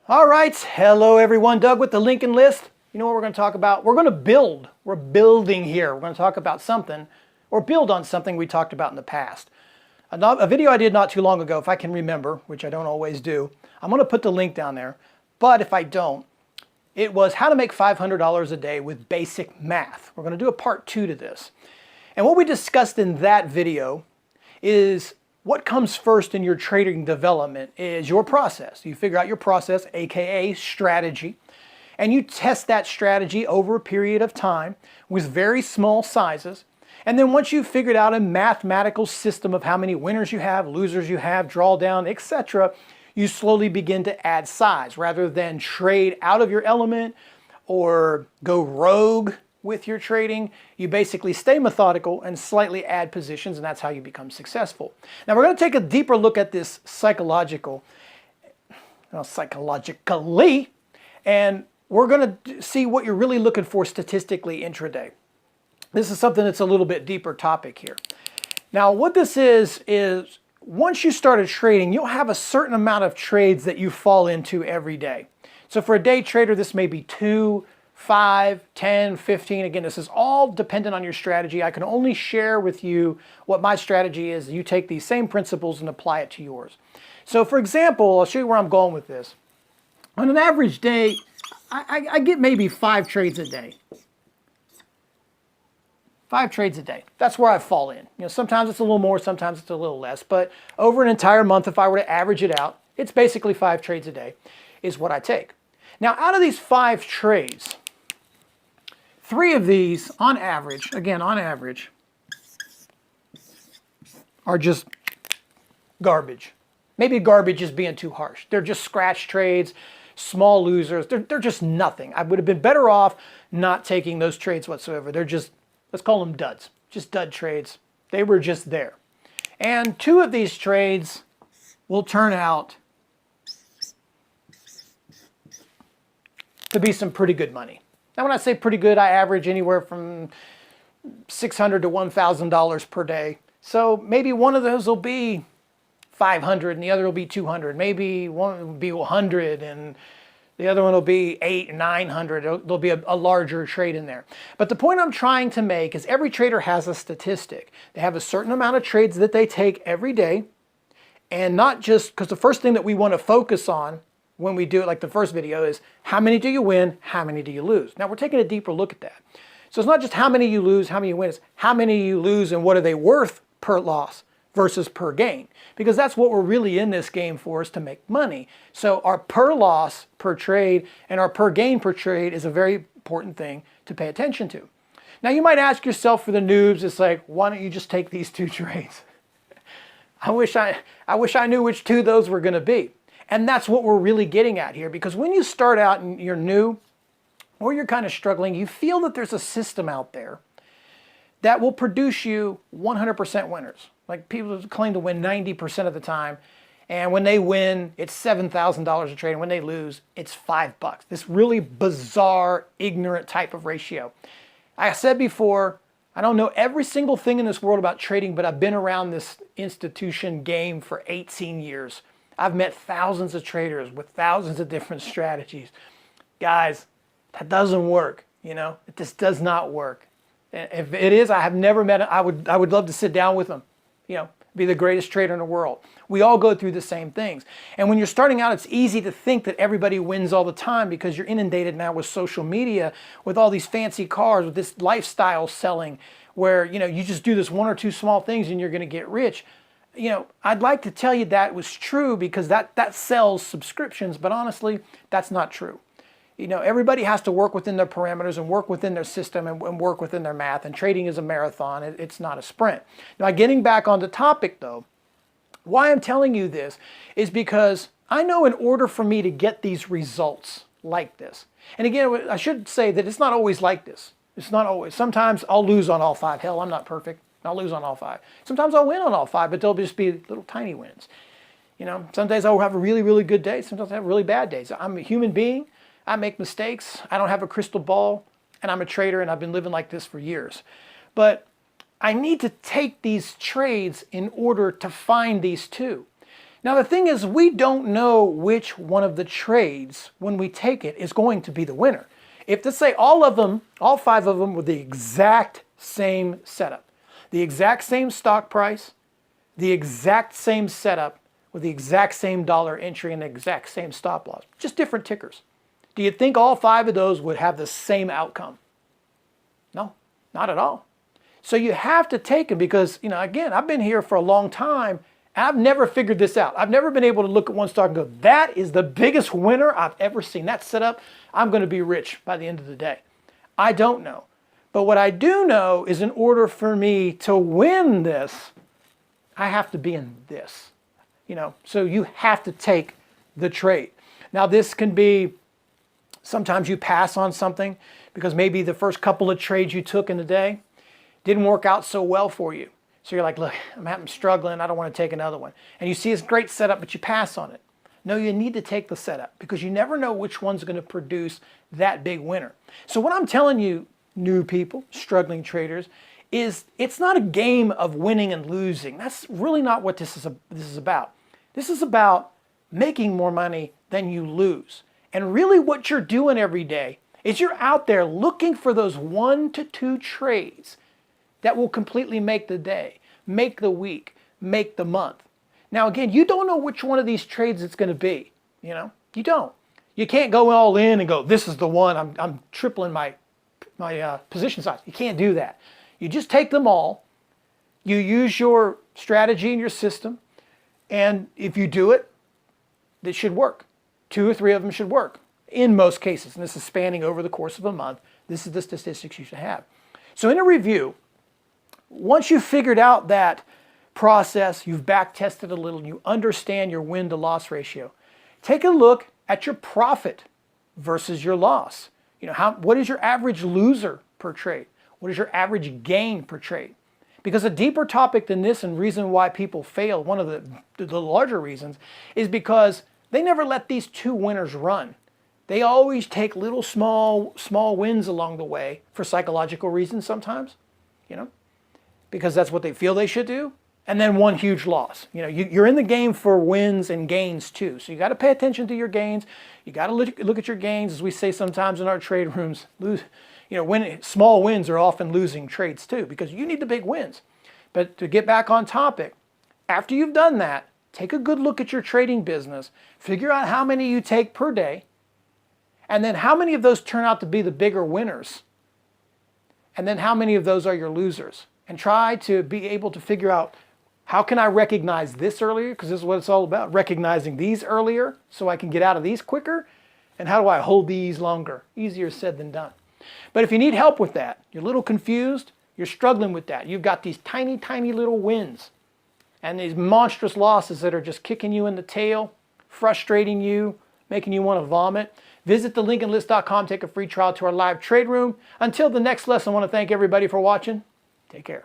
All right, hello everyone. Doug with the Lincoln List. You know what we're going to talk about? We're going to build. We're building here. We're going to talk about something or build on something we talked about in the past. A video I did not too long ago, if I can remember, which I don't always do. I'm going to put the link down there, but if I don't, it was how to make $500 a day with basic math. We're going to do a part 2 to this. And what we discussed in that video is what comes first in your trading development is your process. You figure out your process, aka strategy, and you test that strategy over a period of time with very small sizes. And then once you've figured out a mathematical system of how many winners you have, losers you have, drawdown, etc., you slowly begin to add size rather than trade out of your element or go rogue with your trading. You basically stay methodical and slightly add positions, and that's how you become successful. Now we're going to take a deeper look at this psychologically, and we're going to see what you're really looking for statistically intraday. This is something that's a little bit deeper topic here. Now what this is once you started trading, you'll have a certain amount of trades that you fall into every day. So for a day trader, this may be 2, 5, 10, 15. Again, this is all dependent on your strategy. I can only share with you what my strategy is. You take these same principles and apply it to yours. So for example, I'll show you where I'm going with this. On an average day, I get maybe 5 trades a day. 5 trades a day. That's where I fall in. You know, sometimes it's a little more, sometimes it's a little less, but over an entire month, if I were to average it out, it's basically 5 trades a day is what I take. Now, out of these 5 trades, 3 of these, on average, again, on average, are just garbage. Maybe garbage is being too harsh. They're just scratch trades, small losers. They're just nothing. I would have been better off not taking those trades whatsoever. They're just, let's call them duds, just dud trades. They were just there. And 2 of these trades will turn out to be some pretty good money. Now when I say pretty good, I average anywhere from $600 to $1,000 per day. So maybe one of those will be 500 and the other will be 200. Maybe one will be 100 and the other one will be 800, 900. There'll be a larger trade in there. But the point I'm trying to make is every trader has a statistic. They have a certain amount of trades that they take every day, and not just, because the first thing that we want to focus on when we do it, like the first video, is how many do you win, how many do you lose? Now we're taking a deeper look at that. So it's not just how many you lose, how many you win, it's how many you lose and what are they worth per loss versus per gain. Because that's what we're really in this game for, is to make money. So our per loss per trade and our per gain per trade is a very important thing to pay attention to. Now you might ask yourself, for the noobs, it's like, why don't you just take these 2 trades? I wish I knew which 2 those were going to be. And that's what we're really getting at here, because when you start out and you're new or you're kind of struggling, you feel that there's a system out there that will produce you 100% winners. Like people claim to win 90% of the time, and when they win, it's $7,000 a trade, and when they lose, it's $5. This really bizarre, ignorant type of ratio. I said before, I don't know every single thing in this world about trading, but I've been around this institution game for 18 years. I've met thousands of traders with thousands of different strategies. Guys, that doesn't work, you know? It just does not work. If it is, I have never met it. I would love to sit down with them, you know, be the greatest trader in the world. We all go through the same things. And when you're starting out, it's easy to think that everybody wins all the time because you're inundated now with social media, with all these fancy cars, with this lifestyle selling where, you know, you just do this 1 or 2 small things and you're going to get rich. You know, I'd like to tell you that was true because that sells subscriptions, but honestly, that's not true. You know, everybody has to work within their parameters and work within their system and work within their math, and trading is a marathon. It's not a sprint. Now, getting back on the topic though, why I'm telling you this is because I know in order for me to get these results like this, and again, I should say that it's not always like this. It's not always. Sometimes I'll lose on all 5. Hell, I'm not perfect. I'll lose on all 5. Sometimes I'll win on all 5, but they'll just be little tiny wins. You know, some days I'll have a really, really good day. Sometimes I have really bad days. I'm a human being. I make mistakes. I don't have a crystal ball, and I'm a trader, and I've been living like this for years. But I need to take these trades in order to find these 2. Now the thing is, we don't know which one of the trades, when we take it, is going to be the winner. If, let's say, all of them, all 5 of them were the exact same setup, the exact same stock price, the exact same setup, with the exact same dollar entry and the exact same stop loss, just different tickers. Do you think all 5 of those would have the same outcome? No, not at all. So you have to take them because, again, I've been here for a long time and I've never figured this out. I've never been able to look at one stock and go, that is the biggest winner I've ever seen. That setup, I'm going to be rich by the end of the day. I don't know. But what I do know is in order for me to win this, I have to be in this. So you have to take the trade. Now this can be, sometimes you pass on something because maybe the first couple of trades you took in the day didn't work out so well for you. So you're like, look, I'm struggling, I don't want to take another one. And you see this great setup, but you pass on it. No, you need to take the setup because you never know which one's going to produce that big winner. So what I'm telling you, new people, struggling traders, is it's not a game of winning and losing. That's really not what this is about. This is about making more money than you lose. And really what you're doing every day is you're out there looking for those 1 to 2 trades that will completely make the day, make the week, make the month. Now again, you don't know which one of these trades it's going to be. You don't. You can't go all in and go, this is the one, I'm tripling my position size. You can't do that. You just take them all, you use your strategy and your system, and if you do it, it should work. 2 or 3 of them should work in most cases, and this is spanning over the course of a month. This is the statistics you should have. So in a review, once you've figured out that process, you've back tested a little, and you understand your win to loss ratio, take a look at your profit versus your loss. What is your average loser per trade? What is your average gain per trade? Because a deeper topic than this and reason why people fail, one of the larger reasons, is because they never let these 2 winners run. They always take little small wins along the way for psychological reasons sometimes, because that's what they feel they should do. And then one huge loss. You're in the game for wins and gains too. So you got to pay attention to your gains. You got to look at your gains, as we say sometimes in our trade rooms. Small wins are often losing trades too, because you need the big wins. But to get back on topic, after you've done that, take a good look at your trading business, figure out how many you take per day, and then how many of those turn out to be the bigger winners, and then how many of those are your losers. And try to be able to figure out, how can I recognize this earlier? Because this is what it's all about, recognizing these earlier so I can get out of these quicker. And how do I hold these longer? Easier said than done. But if you need help with that, you're a little confused, you're struggling with that, you've got these tiny, tiny little wins and these monstrous losses that are just kicking you in the tail, frustrating you, making you want to vomit, visit thelinkenlist.com, take a free trial to our live trade room. Until the next lesson, I want to thank everybody for watching. Take care.